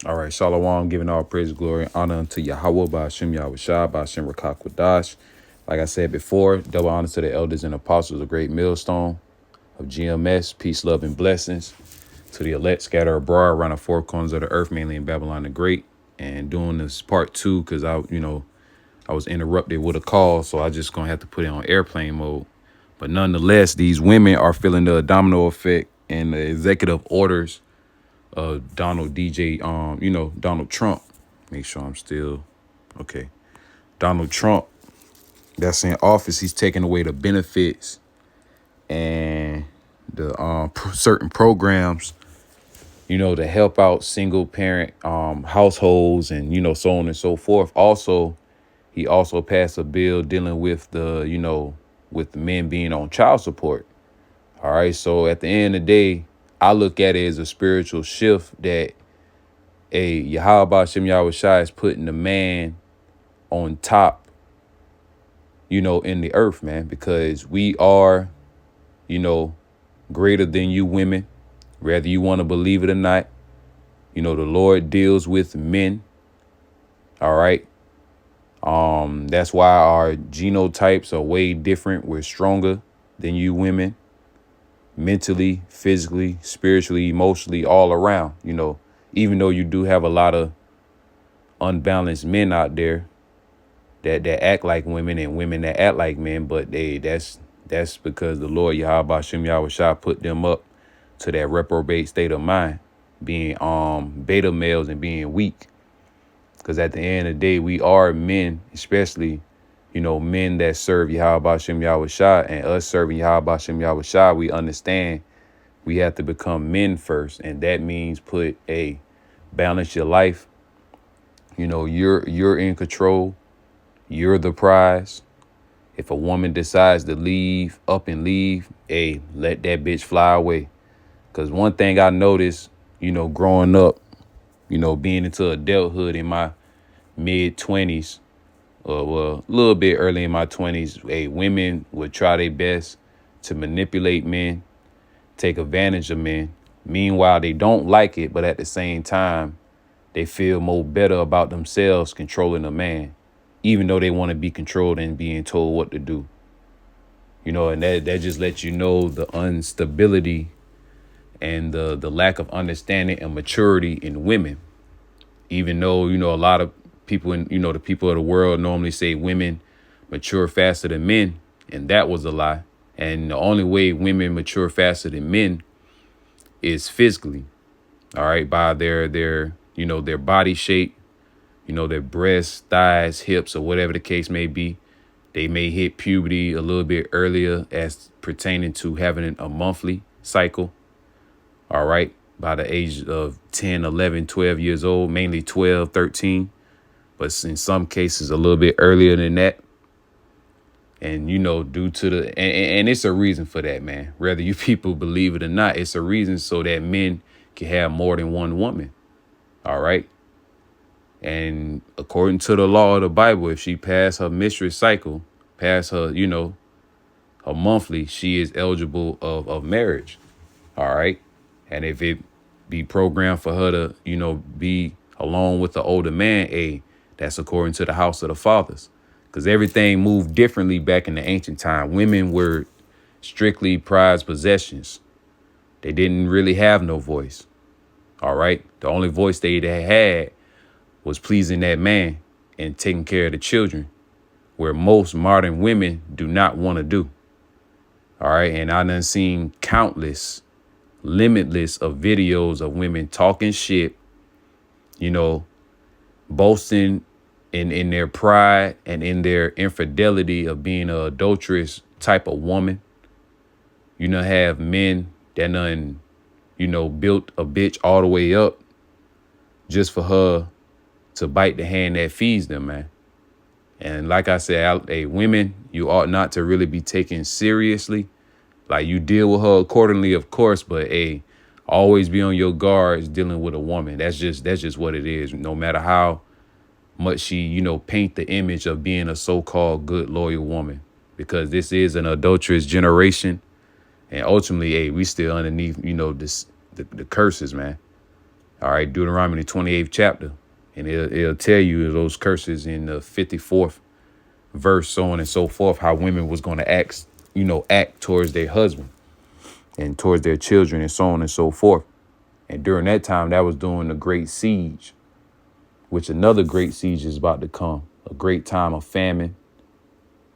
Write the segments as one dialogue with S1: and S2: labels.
S1: All right, Shalom, giving all praise, glory, and honor unto Yahweh, by Hashem Yahweh Shai, by Hashem Rakak Wadash. Like I said before, double honor to the elders and apostles of Great Millstone of GMS, peace, love, and blessings. To the elect scattered abroad around the four corners of the earth, mainly in Babylon the Great. And doing this part two, because I was interrupted with a call, so I just gonna have to put it on airplane mode. But nonetheless, these women are feeling the domino effect and the executive orders Donald Trump. Make sure I'm still okay. Donald Trump, that's in office. He's taking away the benefits and the certain programs, to help out single parent households and so on and so forth. Also, he also passed a bill dealing with with the men being on child support. All right. So at the end of the day, I look at it as a spiritual shift that Yahweh Shem Yahweh Shai is putting the man on top, in the earth, man, because we are, you know, greater than you women, whether you want to believe it or not. The Lord deals with men. All right. That's why our genotypes are way different. We're stronger than you women, mentally, physically, spiritually, emotionally, all around, even though you do have a lot of unbalanced men out there that act like women and women that act like men, but that's because the Lord Yahweh Shem Yahweh Shah put them up to that reprobate state of mind, being beta males and being weak. Because at the end of the day, we are men, especially, men that serve Yahweh Shem Yahweh Shah, and us serving Yahweh Shem Yahweh Shah, we understand we have to become men first, and that means balance your life. You're in control. You're the prize. If a woman decides to leave, up and leave, let that bitch fly away. Because one thing I noticed, growing up, being into adulthood in my mid 20s, well, a little bit early in my 20s, women would try their best to manipulate men, take advantage of men. Meanwhile, they don't like it, but at the same time, they feel more better about themselves controlling a man, even though they want to be controlled and being told what to do. And that just lets you know the instability and the lack of understanding and maturity in women. Even though, a lot of people the people of the world normally say women mature faster than men, and that was a lie. And the only way women mature faster than men is physically, all right, by their body shape, their breasts, thighs, hips, or whatever the case may be. They may hit puberty a little bit earlier as pertaining to having a monthly cycle. All right. By the age of 10, 11, 12 years old, mainly 12, 13. But in some cases, a little bit earlier than that. And, due to and it's a reason for that, man. Whether you people believe it or not, it's a reason so that men can have more than one woman. All right. And according to the law of the Bible, if she passed her mistress cycle, past her, her monthly, she is eligible of marriage. All right. And if it be programmed for her to, be alone with the older man, that's according to the house of the fathers. Because everything moved differently back in the ancient time. Women were strictly prized possessions. They didn't really have no voice. All right. The only voice they had was pleasing that man and taking care of the children, where most modern women do not want to do. All right. And I done seen limitless of videos of women talking shit, boasting in their pride and in their infidelity of being an adulterous type of woman. Have men that done, built a bitch all the way up just for her to bite the hand that feeds them, man. And like I said, women, you ought not to really be taken seriously. Like, you deal with her accordingly, of course, but always be on your guards dealing with a woman. That's just what it is. No matter how much she, paint the image of being a so-called good, loyal woman, because this is an adulterous generation. And ultimately, we still underneath, the curses, man. All right, Deuteronomy 28th chapter. And it'll tell you those curses in the 54th verse, so on and so forth, how women was going to act towards their husband and towards their children and so on and so forth. And during that time, that was during the great siege, which another great siege is about to come. A great time of famine,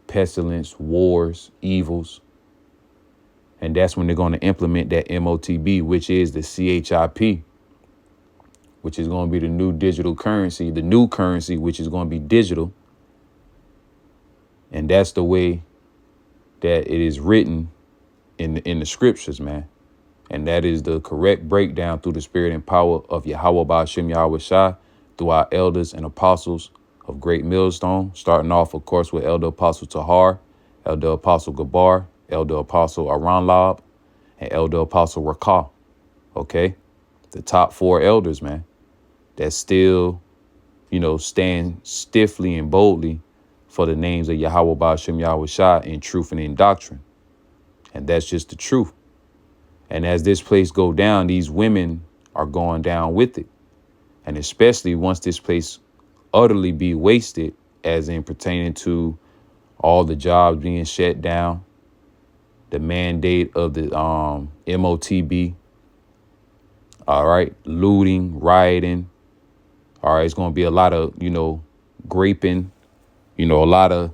S1: pestilence, wars, evils. And that's when they're going to implement that MOTB, which is the CHIP, which is going to be the new digital currency, the new currency, which is going to be digital. And that's the way that it is written in the scriptures, man. And that is the correct breakdown through the spirit and power of Yahweh Ba'ashem Yahweh Shai, through our elders and apostles of Great Millstone, starting off, of course, with Elder Apostle Tahar, Elder Apostle Gabar, Elder Apostle Aranlab, and Elder Apostle Rakah. Okay? The top 4 elders, man, that still, stand stiffly and boldly for the names of Yahweh Ba'ashem Yahweh Shai in truth and in doctrine. And that's just the truth. And as this place go down, these women are going down with it. And especially once this place utterly be wasted, as in pertaining to all the jobs being shut down, the mandate of the MOTB, all right, looting, rioting, all right, it's going to be a lot of, graping, a lot of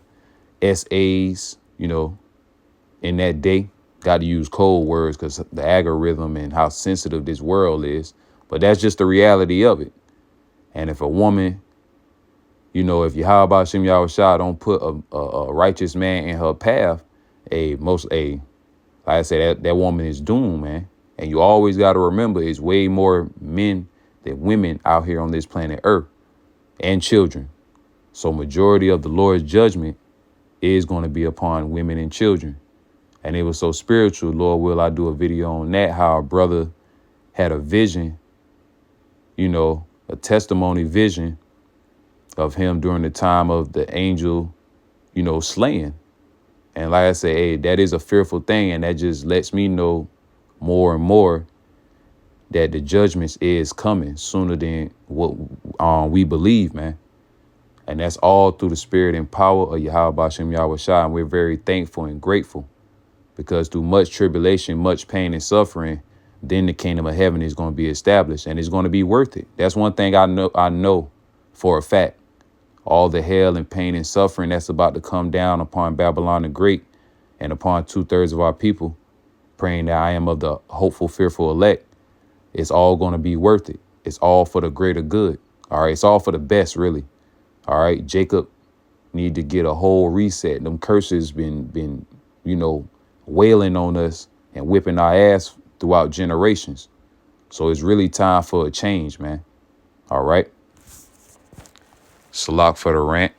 S1: SAs, in that day. Got to use code words because the algorithm and how sensitive this world is. But that's just the reality of it. And if a woman, if Yahweh Shem Yahweh Shai don't put a righteous man in her path, like I said, that woman is doomed, man. And you always got to remember, it's way more men than women out here on this planet Earth, and children. So majority of the Lord's judgment is going to be upon women and children. And it was so spiritual, Lord will I do a video on that, how a brother had a vision, a testimony vision of him during the time of the angel, slaying. And like I say, hey, that is a fearful thing. And that just lets me know more and more that the judgments is coming sooner than what we believe, man. And that's all through the spirit and power of Yahweh Ba'ashem Yahweh Shai. And we're very thankful and grateful. Because through much tribulation, much pain and suffering, then the kingdom of heaven is going to be established, and it's going to be worth it. That's one thing I know for a fact. All the hell and pain and suffering that's about to come down upon Babylon the Great and upon 2/3 of our people, praying that I am of the hopeful, fearful elect, it's all going to be worth it. It's all for the greater good. All right. It's all for the best, really. All right. Jacob need to get a whole reset. Them curses been, wailing on us and whipping our ass throughout generations. So it's really time for a change, man. All right. Salak for the rant.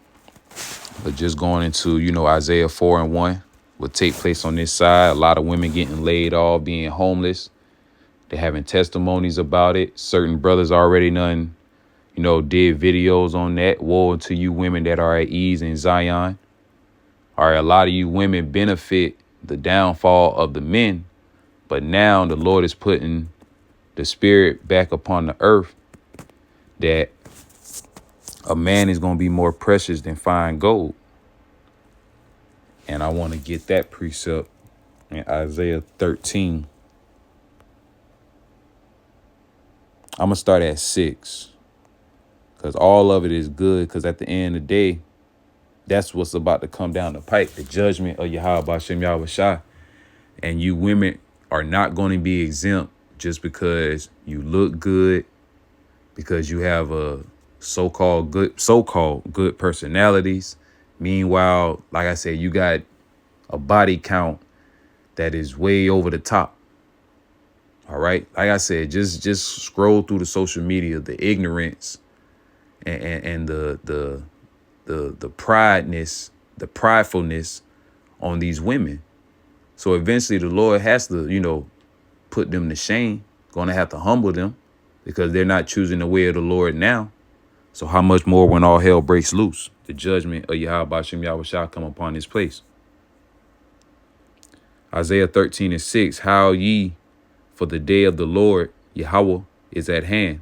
S1: But just going into, Isaiah 4:1 will take place on this side. A lot of women getting laid off, being homeless. They're having testimonies about it. Certain brothers already did videos on that. Woe to you women that are at ease in Zion. All right. A lot of you women benefit the downfall of the men, but now the Lord is putting the spirit back upon the earth that a man is going to be more precious than fine gold. And I want to get that precept in Isaiah 13. I'm going to start at 6 because all of it is good, because at the end of the day, that's what's about to come down the pipe, the judgment of Yahweh Ba'ashem Yahweh Shai. And you women are not going to be exempt just because you look good, because you have a so-called good personalities. Meanwhile, like I said, you got a body count that is way over the top. All right. Like I said, just scroll through the social media, the ignorance and the pridefulness on these women. So eventually the Lord has to, put them to shame, going to have to humble them because they're not choosing the way of the Lord now. So how much more when all hell breaks loose, the judgment of Yahweh Ba'ashem Yahweh shall come upon this place. Isaiah 13:6, howl ye, for the day of the Lord Yahweh is at hand.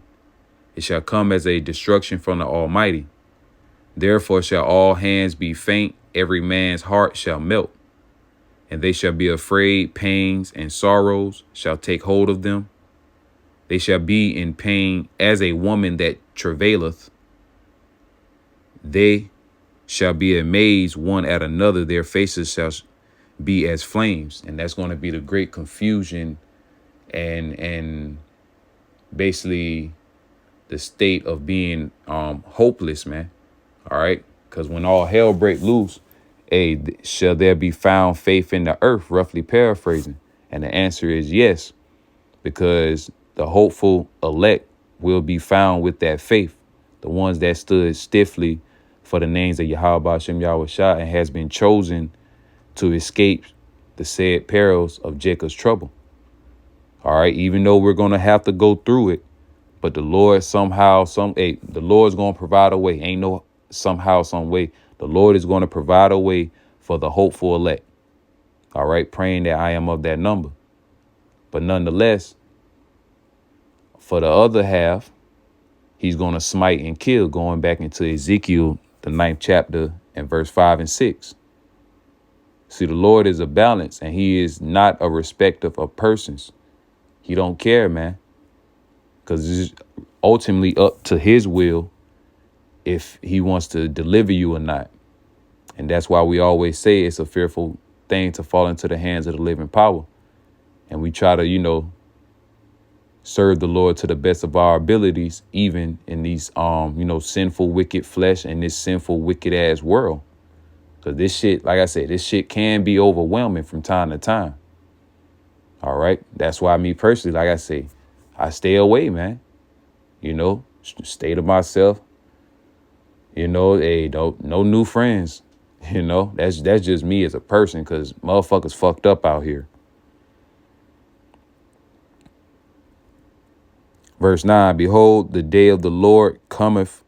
S1: It shall come as a destruction from the Almighty. Therefore shall all hands be faint, every man's heart shall melt, and they shall be afraid, pains and sorrows shall take hold of them. They shall be in pain as a woman that travaileth. They shall be amazed one at another, their faces shall be as flames. And that's going to be the great confusion and basically the state of being hopeless, man. All right. Because when all hell break loose, shall there be found faith in the earth, roughly paraphrasing? And the answer is yes, because the hopeful elect will be found with that faith. The ones that stood stiffly for the names of Yahweh Hashem Yahweh Shah and has been chosen to escape the said perils of Jacob's trouble. All right. Even though we're going to have to go through it, but the Lord the Lord's going to provide a way. Ain't no somehow, some way. The Lord is going to provide a way for the hopeful elect. All right. Praying that I am of that number. But nonetheless, for the other half, he's going to smite and kill, going back into Ezekiel, the 9th chapter and verse 5 and 6. See, the Lord is a balance, and he is not a respecter of persons. He don't care, man, because it's ultimately up to his will if he wants to deliver you or not. And that's why we always say it's a fearful thing to fall into the hands of the living power. And we try to, serve the Lord to the best of our abilities, even in these, sinful, wicked flesh and this sinful, wicked ass world. Because this shit, like I said, this shit can be overwhelming from time to time. All right. That's why me personally, like I say, I stay away, man. Stay to myself. Hey, no new friends. That's just me as a person, because motherfuckers fucked up out here. Verse 9, behold, the day of the Lord cometh,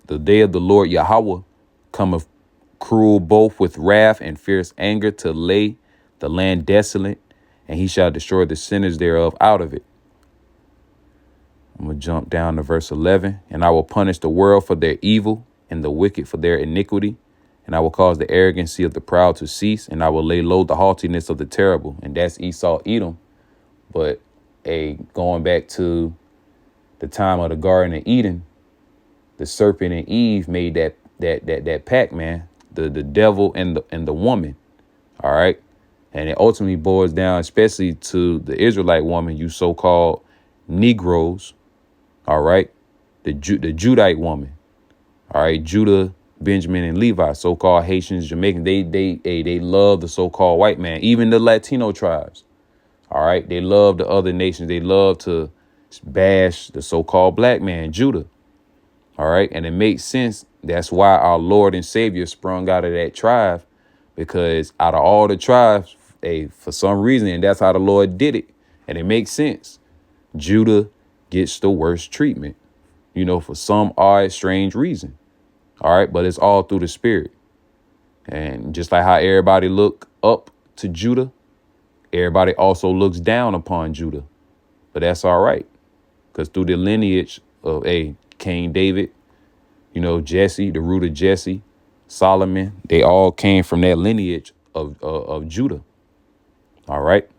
S1: the day of the Lord Yahweh cometh cruel, both with wrath and fierce anger, to lay the land desolate, and he shall destroy the sinners thereof out of it. I'm going to jump down to verse 11. And I will punish the world for their evil and the wicked for their iniquity. And I will cause the arrogancy of the proud to cease. And I will lay low the haughtiness of the terrible. And that's Esau, Edom. But going back to the time of the Garden of Eden, the serpent and Eve made that pact, man. The devil and the woman. All right. And it ultimately boils down, especially to the Israelite woman, you so-called Negroes. All right. The Judite woman. All right. Judah, Benjamin, and Levi, so-called Haitians, Jamaicans. They love the so-called white man, even the Latino tribes. All right. They love the other nations. They love to bash the so-called black man, Judah. All right. And it makes sense. That's why our Lord and Savior sprung out of that tribe, because out of all the tribes, for some reason, and that's how the Lord did it. And it makes sense. Judah gets the worst treatment, for some odd, strange reason. All right. But it's all through the spirit. And just like how everybody look up to Judah, everybody also looks down upon Judah. But that's all right. Because through the lineage of King David, Jesse, the root of Jesse, Solomon, they all came from that lineage of Judah. All right.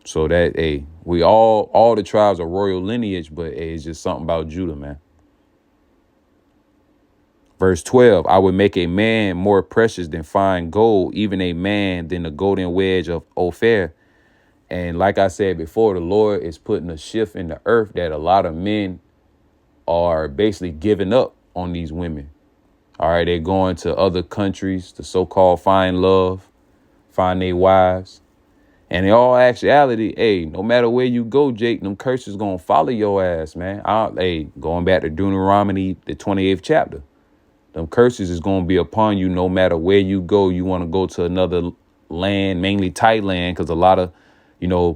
S1: So that, we all the tribes are royal lineage, but it's just something about Judah, man. Verse 12, I would make a man more precious than fine gold, even a man than the golden wedge of Ophir. And like I said before, the Lord is putting a shift in the earth that a lot of men are basically giving up on these women. All right. They're going to other countries to so-called find love, find their wives. And in all actuality, no matter where you go, Jake, them curses going to follow your ass, man. Going back to Deuteronomy, the 28th chapter. Them curses is going to be upon you no matter where you go. You want to go to another land, mainly Thailand, because a lot of,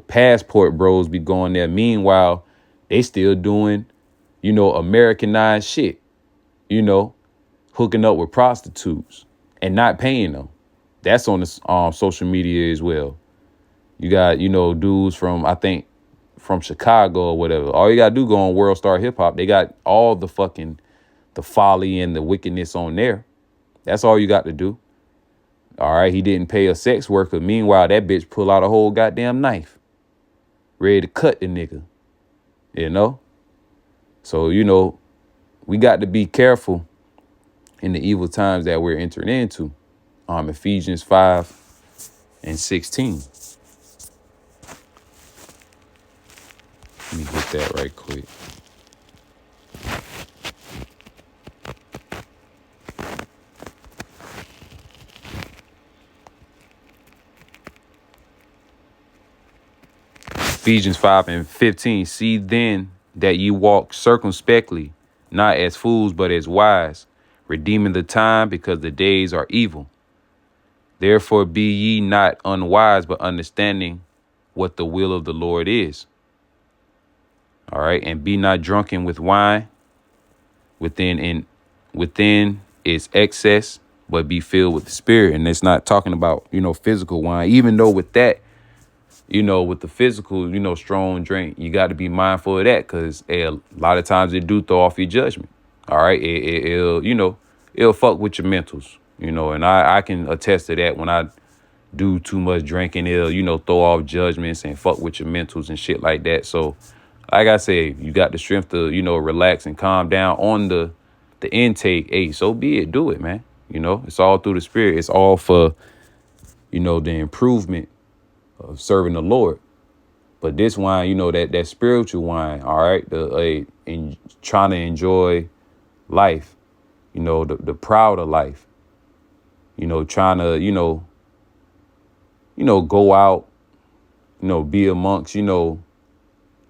S1: passport bros be going there. Meanwhile, they still doing, Americanized shit, hooking up with prostitutes and not paying them. That's on the social media as well. You got, dudes from, I think, from Chicago or whatever. All you gotta do go on World Star Hip Hop. They got all the fucking the folly and the wickedness on there. That's all you got to do. All right, he didn't pay a sex worker. Meanwhile, that bitch pull out a whole goddamn knife, ready to cut the nigga. You know? So, we got to be careful in the evil times that we're entering into. Ephesians 5:16. Let me get that right quick. Ephesians 5:15. See then that ye walk circumspectly, not as fools, but as wise, redeeming the time, because the days are evil. Therefore be ye not unwise, but understanding what the will of the Lord is. All right. And be not drunken with wine, within is excess, but be filled with the Spirit. And it's not talking about, physical wine, even though with that, with the physical, strong drink, you got to be mindful of that, because a lot of times it do throw off your judgment. All right. It'll fuck with your mentals, and I can attest to that. When I do too much drinking, it'll, throw off judgments and fuck with your mentals and shit like that. So like I say, you got the strength to, relax and calm down on the intake. Hey, so be it. Do it, man. It's all through the Spirit. It's all for, the improvement of serving the Lord. But this wine, that spiritual wine, all right, in trying to enjoy life, the proud of life, trying to, go out, be amongst,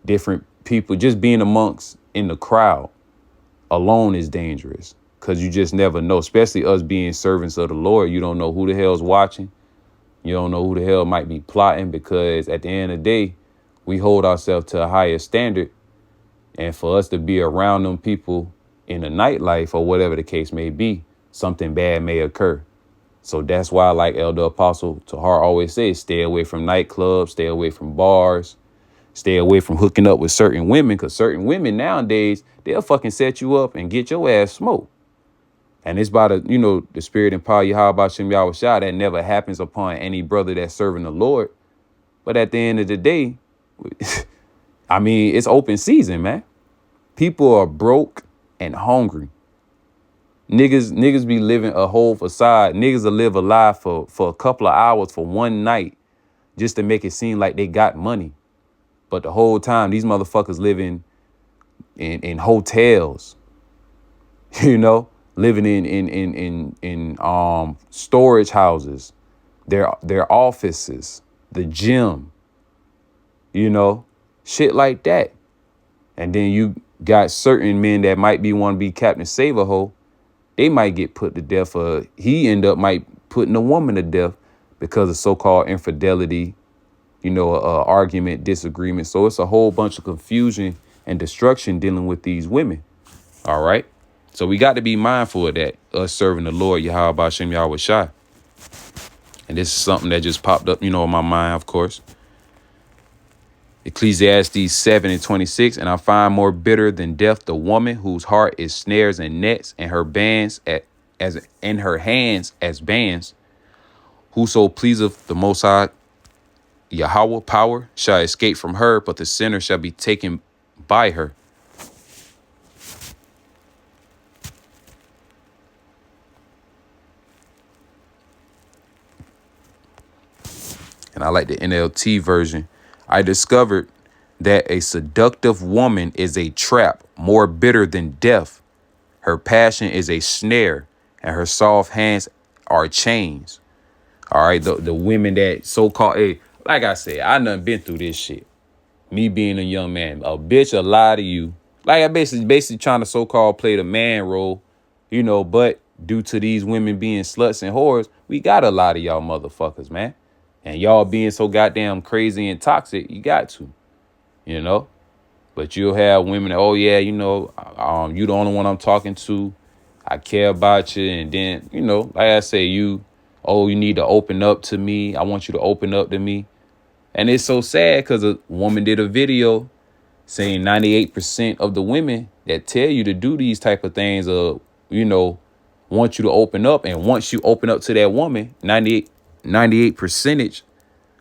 S1: different people. Just being amongst in the crowd alone is dangerous, because you just never know, especially us being servants of the Lord. You don't know who the hell's watching. You don't know who the hell might be plotting, because at the end of the day, we hold ourselves to a higher standard. And for us to be around them people in the nightlife or whatever the case may be, something bad may occur. So that's why, like Elder Apostle Tahar always says, stay away from nightclubs, stay away from bars, stay away from hooking up with certain women, because certain women nowadays, they'll fucking set you up and get your ass smoked. And it's by the, the Spirit and power Yahweh Shem Yahweh Shah. That never happens upon any brother that's serving the Lord. But at the end of the day, I mean, it's open season, man. People are broke and hungry. Niggas be living a whole facade. Niggas will live a lie for a couple of hours for one night just to make it seem like they got money. But the whole time, these motherfuckers living in hotels, living in storage houses, their offices, the gym, shit like that. And then you got certain men that might want to be Captain Save-A-Ho. They might get put to death, or he end up might putting a woman to death because of so-called infidelity, argument, disagreement. So it's a whole bunch of confusion and destruction dealing with these women. All right. So we got to be mindful of that, us serving the Lord, Yahweh Bashem Yahweh Shai. And this is something that just popped up, in my mind, of course. Ecclesiastes 7:26, and I find more bitter than death the woman whose heart is snares and nets, and her bands as in her hands as bands. Whoso pleaseth the Most High Yahweh power shall escape from her, but the sinner shall be taken by her. And I like the NLT version. I discovered that a seductive woman is a trap more bitter than death. Her passion is a snare, and her soft hands are chains. All right, the women that so-called, like I said, I done been through this shit. Me being a young man, a bitch will lie to you. Like I basically trying to so-called play the man role, but due to these women being sluts and whores, we got a lot of y'all motherfuckers, man. And y'all being so goddamn crazy and toxic, you got to, But you'll have women that, oh, yeah, you the only one I'm talking to. I care about you. And then, like I say, you need to open up to me. I want you to open up to me. And it's so sad because a woman did a video saying 98% of the women that tell you to do these type of things, you know, want you to open up. And once you open up to that woman, 98 percentage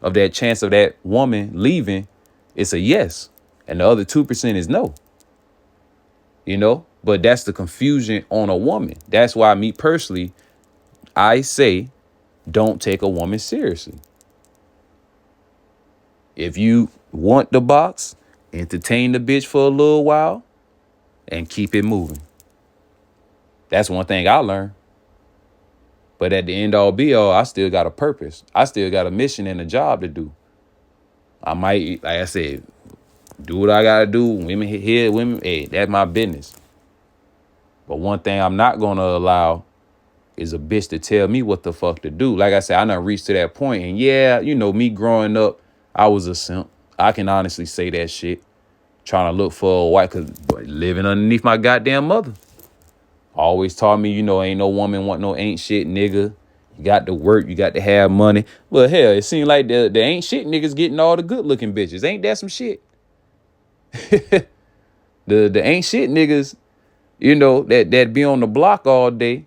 S1: of that chance of that woman leaving, it's a yes. And the other 2% is no, you know, but that's the confusion on a woman. That's why me personally, I say, don't take a woman seriously. If you want the box, entertain the bitch for a little while and keep it moving. That's one thing I learned. But at the end all be all, I still got a purpose. I still got a mission and a job to do. I might, like I said, do what I gotta do. Women here, women, hey, that's my business. But one thing I'm not gonna allow is a bitch to tell me what the fuck to do. Like I said, I done reached to that point. And yeah, you know, me growing up, I was a simp. I can honestly say that shit. Trying to look for a wife, cause living underneath my goddamn mother. Always taught me, you know, ain't no woman want no ain't shit nigga. You got to work, you got to have money. But hell, it seemed like the ain't shit niggas getting all the good looking bitches. Ain't that some shit? the ain't shit niggas, you know, that be on the block all day,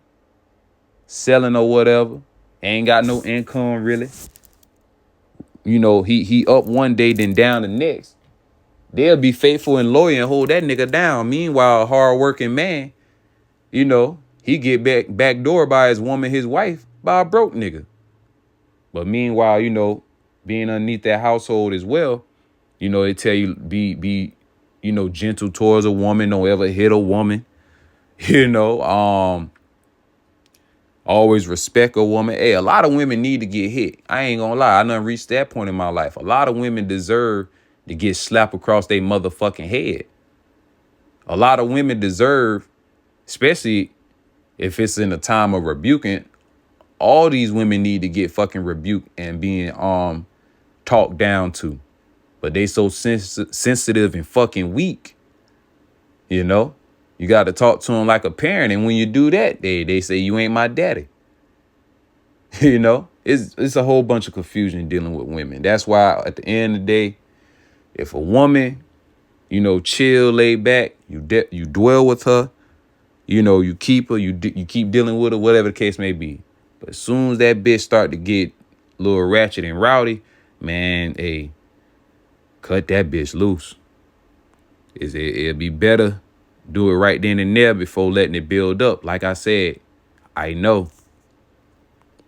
S1: selling or whatever, ain't got no income really. You know, he up one day, then down the next. They'll be faithful and loyal and hold that nigga down. Meanwhile, a hard-working man, you know, he get backdoored by his woman, his wife, by a broke nigga. But meanwhile, you know, being underneath that household as well, you know, they tell you be, you know, gentle towards a woman, don't ever hit a woman, you know, always respect a woman. Hey, a lot of women need to get hit. I ain't gonna lie, I done reached that point in my life. A lot of women deserve to get slapped across their motherfucking head. A lot of women deserve, especially if it's in a time of rebuking, all these women need to get fucking rebuked and being talked down to. But they so sensitive and fucking weak. You know? You got to talk to them like a parent. And when you do that, they say you ain't my daddy. You know? It's a whole bunch of confusion dealing with women. That's why at the end of the day, if a woman, you know, chill, lay back, you dwell with her, you know, you keep her, you keep dealing with her, whatever the case may be. But as soon as that bitch start to get a little ratchet and rowdy, man, hey, cut that bitch loose. It'll be better do it right then and there before letting it build up. Like I said, I know.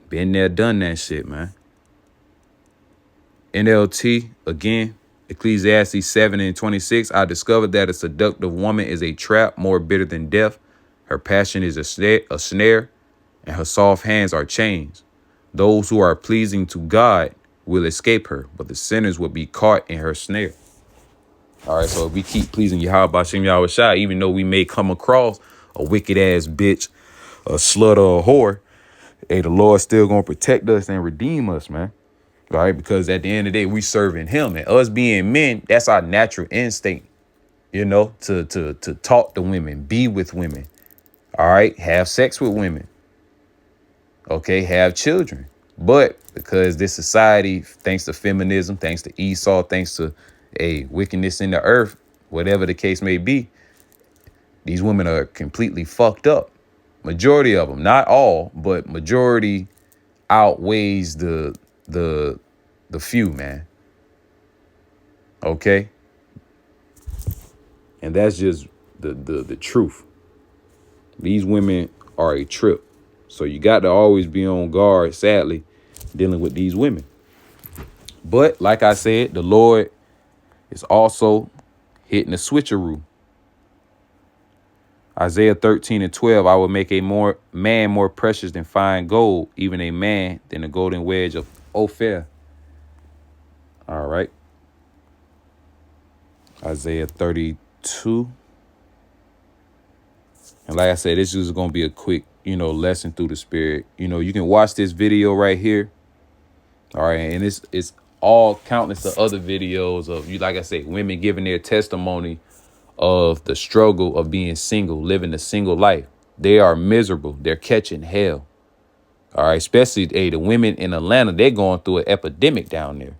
S1: Been there, done that shit, man. NLT, again, Ecclesiastes 7:26. I discovered that a seductive woman is a trap more bitter than death. Her passion is a snare, and her soft hands are chains. Those who are pleasing to God will escape her, but the sinners will be caught in her snare. All right, so if we keep pleasing Yahweh Shem Yahweh Shai, even though we may come across a wicked ass bitch, a slut or a whore, hey, the Lord still gonna protect us and redeem us, man. All right, because at the end of the day, we serving him, and us being men, that's our natural instinct, you know, to talk to women, be with women. All right, have sex with women. Okay, have children. But because this society, thanks to feminism, thanks to Esau, thanks to wickedness in the earth, whatever the case may be, these women are completely fucked up. Majority of them, not all, but majority outweighs the few, man. Okay? And that's just the truth. These women are a trip. So you got to always be on guard, sadly, dealing with these women. But like I said, the Lord is also hitting a switcheroo. Isaiah 13:12, I will make a man more precious than fine gold, even a man than the golden wedge of Ophir. All right. Isaiah 32. And like I said, this is going to be a quick, you know, lesson through the spirit. You know, you can watch this video right here. All right. And it's all countless of other videos of, you, like I said, women giving their testimony of the struggle of being single, living a single life. They are miserable. They're catching hell. All right. Especially, the women in Atlanta, they're going through an epidemic down there.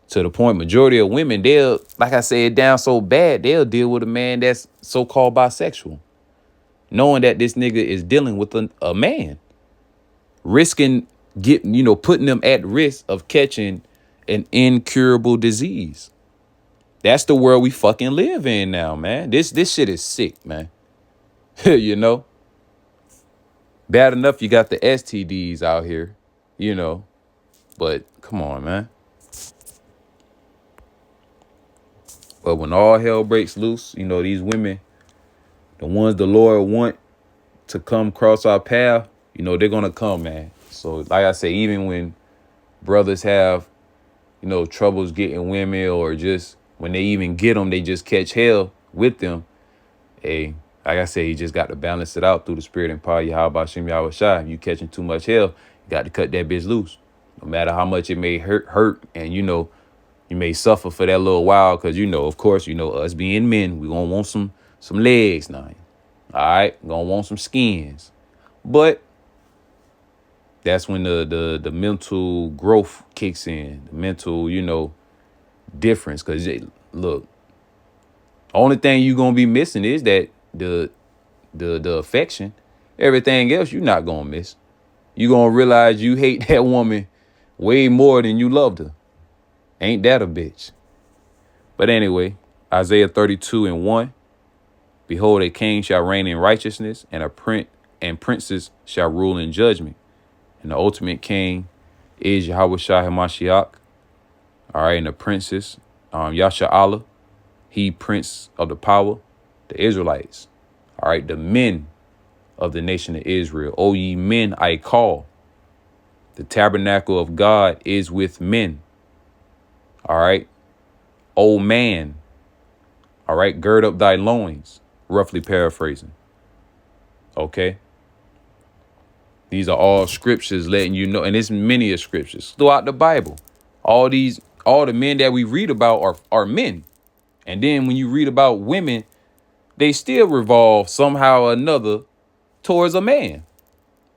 S1: To the point, majority of women, they'll, like I said, down so bad, they'll deal with a man that's so-called bisexual, knowing that this nigga is dealing with a man, risking getting, putting them at risk of catching an incurable disease. That's the world we fucking live in now, man. This shit is sick, man. you know? Bad enough you got the STDs out here, but come on, man. But when all hell breaks loose, these women, the ones the Lord want to come cross our path, they're going to come, man. So like I say, even when brothers have, troubles getting women, or just when they even get them, they just catch hell with them. Hey, like I say, you just got to balance it out through the spirit and power. Yahweh Shem Yahweh Shai. If you catching too much hell, you got to cut that bitch loose. No matter how much it may hurt, and you may suffer for that little while, because of course, us being men, we gonna want some legs now. All right, gonna want some skins, but that's when the mental growth kicks in, the mental difference. Because look, only thing you gonna be missing is that the affection. Everything else you're not gonna miss. You gonna realize you hate that woman way more than you loved her. Ain't that a bitch? But anyway, Isaiah 32:1. Behold, a king shall reign in righteousness, and princes shall rule in judgment. And the ultimate king is Yahweh Shai HaMashiach. All right, and the princes, Yasha Allah, he prince of the power, the Israelites. All right, the men of the nation of Israel. O ye men, I call. The tabernacle of God is with men. All right. O man. All right. Gird up thy loins. Roughly paraphrasing. Okay. These are all scriptures letting you know. And there's many of scriptures throughout the Bible. All the men that we read about are men. And then when you read about women, they still revolve somehow or another towards a man.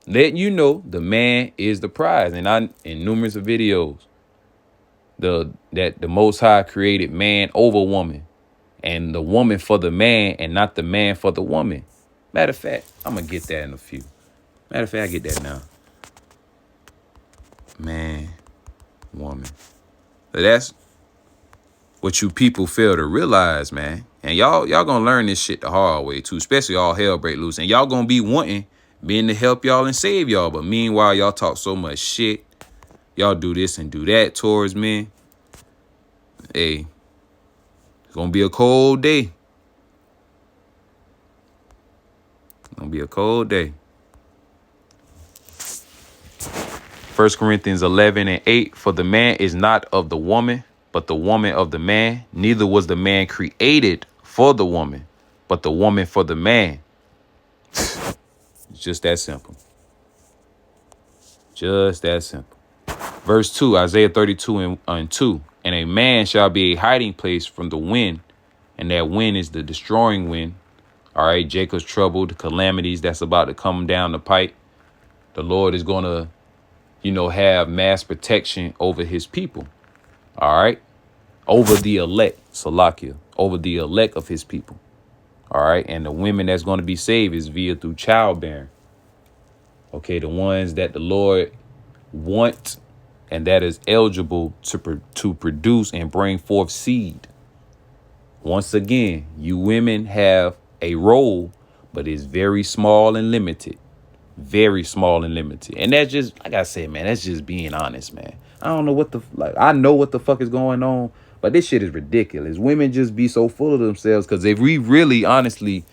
S1: Letting you know the man is the prize. And in numerous of videos, that the Most High created man over woman, and the woman for the man, and not the man for the woman. Matter of fact, I'm gonna get that in a few. Matter of fact, I get that now. Man, woman. So that's what you people fail to realize, man. And y'all gonna learn this shit the hard way too, especially all hell break loose. And y'all gonna be wanting men to help y'all and save y'all. But meanwhile, y'all talk so much shit. Y'all do this and do that towards men. Hey, it's gonna be a cold day. Gonna be a cold day. 1 Corinthians 11:8. For the man is not of the woman, but the woman of the man. Neither was the man created for the woman, but the woman for the man. It's just that simple. Just that simple. Verse 2, Isaiah 32:2. And a man shall be a hiding place from the wind, and that wind is the destroying wind. All right, Jacob's trouble, the calamities that's about to come down the pipe. The Lord is going to, have mass protection over his people. All right. Over the elect, Salakia, over the elect of his people. All right. And the women that's going to be saved is through childbearing. Okay. The ones that the Lord want and that is eligible to produce and bring forth seed. Once again, you women have a role, but it's very small and limited. Very small and limited. And that's just, like I said, man, that's just being honest, man. I don't know I know what the fuck is going on, but this shit is ridiculous. Women just be so full of themselves, because if we really honestly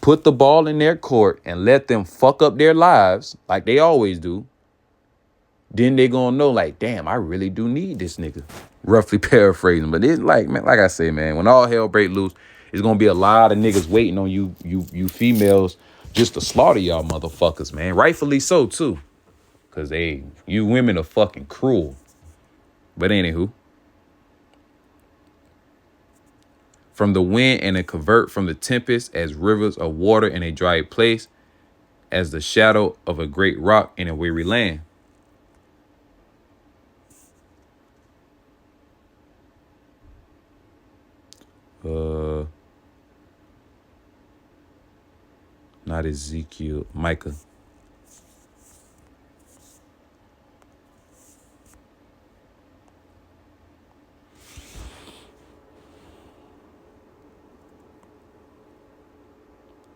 S1: put the ball in their court and let them fuck up their lives like they always do, then they gonna know, like, damn, I really do need this nigga. Roughly paraphrasing. But it's like, man, like I say, man, when all hell break loose, it's gonna be a lot of niggas waiting on you females just to slaughter y'all motherfuckers, man. Rightfully so, too. Because, you women are fucking cruel. But anywho. From the wind and a convert from the tempest, as rivers of water in a dry place, as the shadow of a great rock in a weary land. Uh, Not Ezekiel, Micah.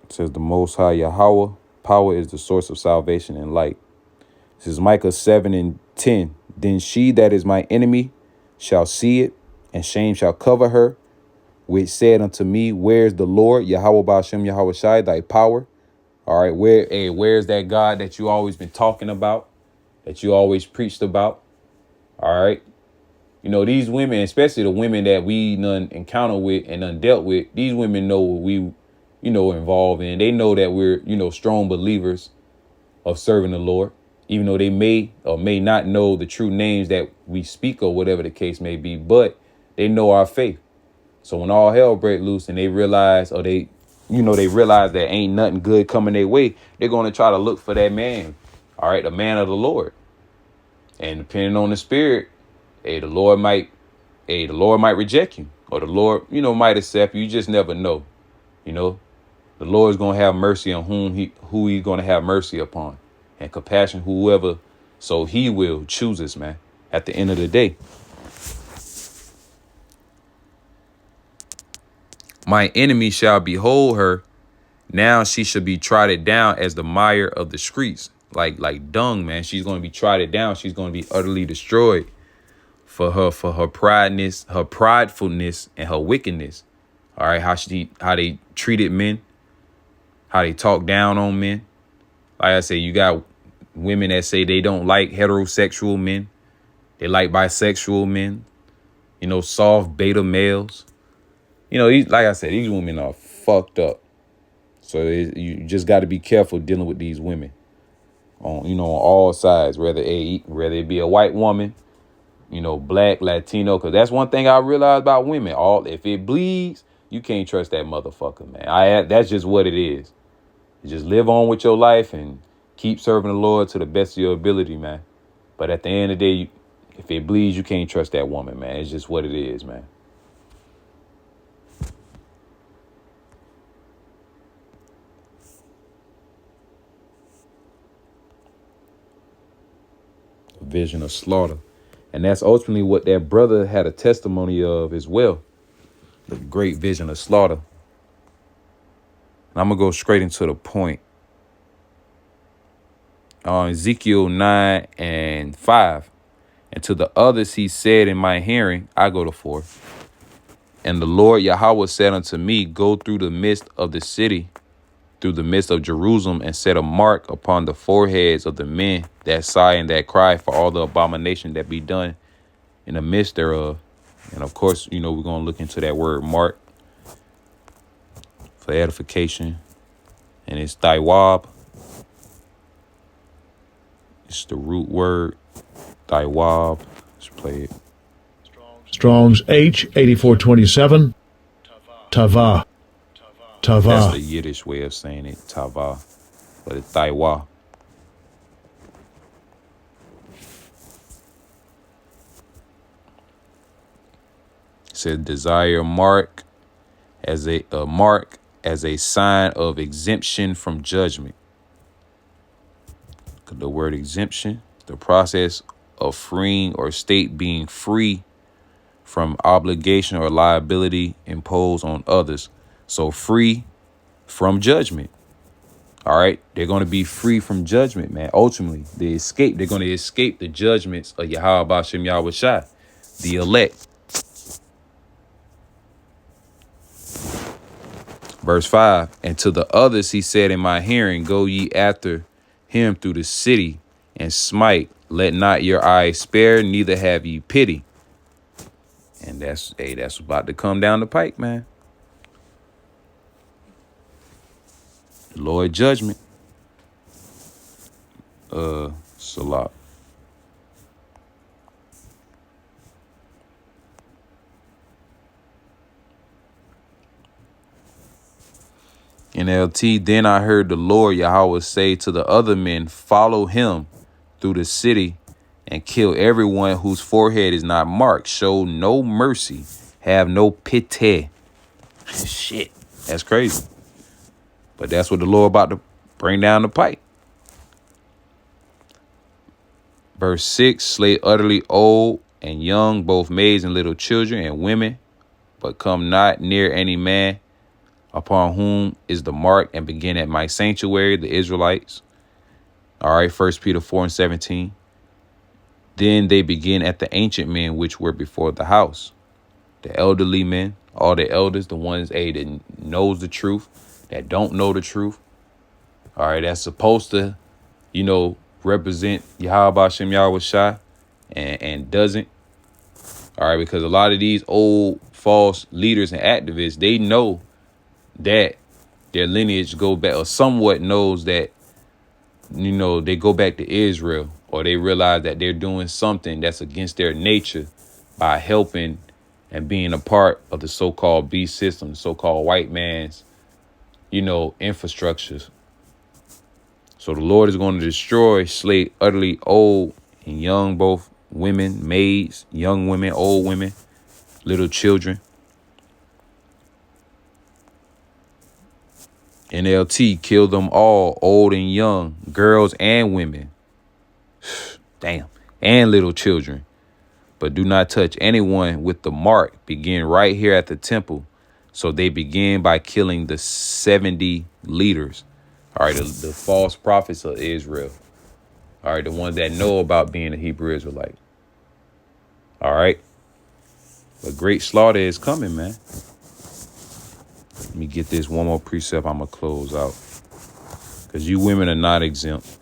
S1: It says the Most High Yahweh, power is the source of salvation and light. This is Micah 7:10. Then she that is my enemy shall see it, and shame shall cover her, which said unto me, where's the Lord, Yahweh Ba'ashem Yahweh Shai, thy power? All right, where's that God that you always been talking about, that you always preached about? All right. You know, these women, especially the women that we done encounter with and done dealt with, these women know what we, involved in. They know that we're, strong believers of serving the Lord, even though they may or may not know the true names that we speak or whatever the case may be, but they know our faith. So when all hell break loose and they realize, or they realize that ain't nothing good coming their way, they're going to try to look for that man. All right, the man of the Lord. And depending on the spirit, the Lord might reject you, or the Lord, might accept you. You just never know. The Lord's going to have mercy on who he's going to have mercy upon, and compassion whoever. So he will choose us, man, at the end of the day. My enemy shall behold her. Now she shall be trodden down as the mire of the streets, like dung, man. She's going to be trodden down. She's going to be utterly destroyed for her pridefulness, and her wickedness. All right, how they treated men, how they talk down on men. Like I say, you got women that say they don't like heterosexual men. They like bisexual men, soft beta males. Like I said, these women are fucked up. So you just got to be careful dealing with these women on all sides, whether it be a white woman, black, Latino, because that's one thing I realized about women. If it bleeds, you can't trust that motherfucker, man. That's just what it is. You just live on with your life and keep serving the Lord to the best of your ability, man. But at the end of the day, if it bleeds, you can't trust that woman, man. It's just what it is, man. A vision of slaughter. And that's ultimately what that brother had a testimony of as well. The great vision of slaughter. And I'm going to go straight into the point. Ezekiel 9:5. And to the others he said in my hearing, I go to 4. And the Lord Yahweh said unto me, go through the midst of the city, through the midst of Jerusalem, and set a mark upon the foreheads of the men that sigh and that cry for all the abomination that be done in the midst thereof. And of course, we're going to look into that word mark for edification. And it's Thaiwab. It's the root word, Thaiwab. Let's play it.
S2: Strong's H8427. Tava. Tava.
S1: That's the Yiddish way of saying it, Tava. But it's Thaiwa. It said desire mark as a sign of exemption from judgment. The word exemption, the process of freeing or state being free from obligation or liability imposed on others. So free from judgment. All right. They're going to be free from judgment, man. Ultimately, they're going to escape the judgments of Yahweh Ba'ashem Yahweh Shai, the elect. Verse 5, and to the others he said in my hearing, go ye after him through the city and smite. Let not your eyes spare, neither have ye pity. And that's about to come down the pike, man. Lord judgment. Salat. NLT, then I heard the Lord Yahweh say to the other men, follow him through the city and kill everyone whose forehead is not marked. Show no mercy. Have no pity. Shit, that's crazy. But that's what the Lord about to bring down the pipe. Verse 6, slay utterly old and young, both maids and little children and women, but come not near any man upon whom is the mark, and begin at my sanctuary, the Israelites. All right, 1 Peter 4:17. Then they begin at the ancient men which were before the house, the elderly men, all the elders, the ones that knows the truth, that don't know the truth. All right, that's supposed to, represent Yahweh Hashem Yahweh Shai and doesn't. All right, because a lot of these old false leaders and activists, they know that their lineage go back, or somewhat knows that, they go back to Israel, or they realize that they're doing something that's against their nature by helping and being a part of the so-called beast system, the so-called white man's, infrastructures. So the Lord is going to destroy, slay utterly old and young, both women, maids, young women, old women, little children. NLT, kill them all, old and young, girls and women. Damn. And little children. But do not touch anyone with the mark. Begin right here at the temple. So they begin by killing the 70 leaders. All right, the false prophets of Israel. All right, the ones that know about being a Hebrew Israelite. All right. A great slaughter is coming, man. Let me get this one more precept. I'm going to close out. Because you women are not exempt.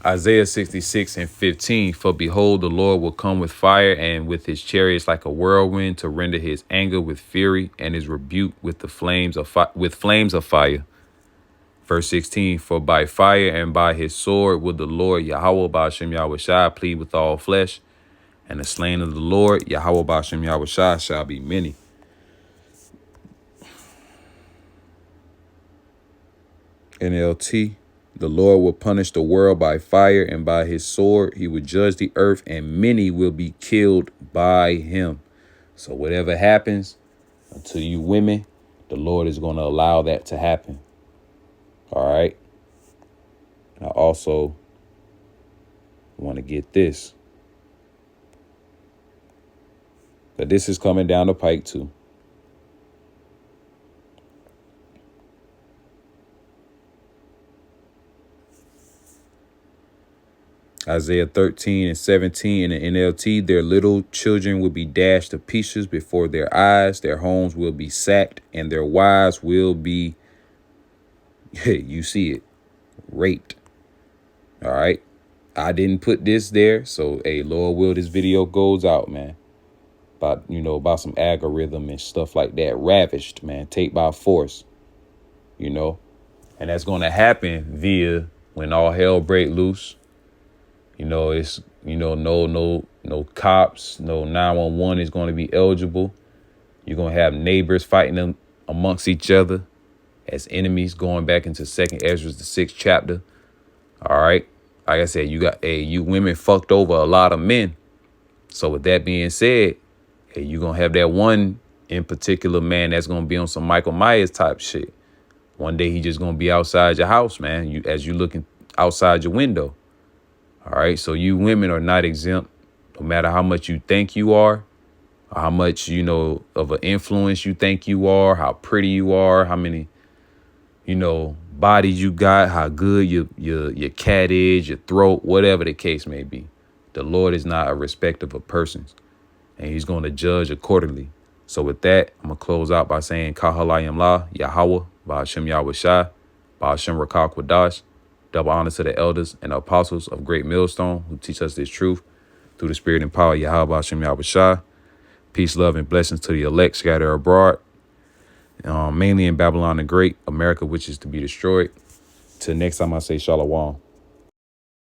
S1: Isaiah 66:15. For behold, the Lord will come with fire, and with his chariots like a whirlwind, to render his anger with fury and his rebuke with the flames of fire. Verse 16. For by fire and by his sword will the Lord Yahweh Ba'ashem Yahweh Shai plead with all flesh, and the slain of the Lord Yahweh Ba'ashem Yahweh Shai shall be many. NLT. The Lord will punish the world by fire, and by his sword he will judge the earth, and many will be killed by him. So whatever happens to you women, the Lord is going to allow that to happen. All right. I also want to get this. But this is coming down the pike too. Isaiah 13:17 in the NLT, their little children will be dashed to pieces before their eyes. Their homes will be sacked, and their wives will be, you see it, raped. All right. I didn't put this there. So, hey, Lord will, this video goes out, man. About some algorithm and stuff like that. Ravished, man. Take by force, And that's going to happen via when all hell break loose. It's, no cops, no 911 is going to be eligible. You're going to have neighbors fighting them amongst each other as enemies, going back into 2nd Ezra, the 6th chapter. All right. Like I said, you women fucked over a lot of men. So with that being said, you're going to have that one in particular man that's going to be on some Michael Myers type shit. One day he just going to be outside your house, man, as you looking outside your window. All right. So you women are not exempt, no matter how much you think you are, or how much, of an influence you think you are, how pretty you are, how many, bodies you got, how good your cat is, your throat, whatever the case may be. The Lord is not a respecter of persons, and he's going to judge accordingly. So with that, I'm going to close out by saying Kahalayim La, Yahweh, Ba'ashem Yahweh Shai, Ba'ashem Rakak Wadash. Double honor to the elders and the apostles of Great Millstone who teach us this truth through the spirit and power of Yahweh Hashem Yahweh Shai. Peace, love, and blessings to the elect scattered abroad, mainly in Babylon the Great, America which is to be destroyed. Till next time I say Shalom.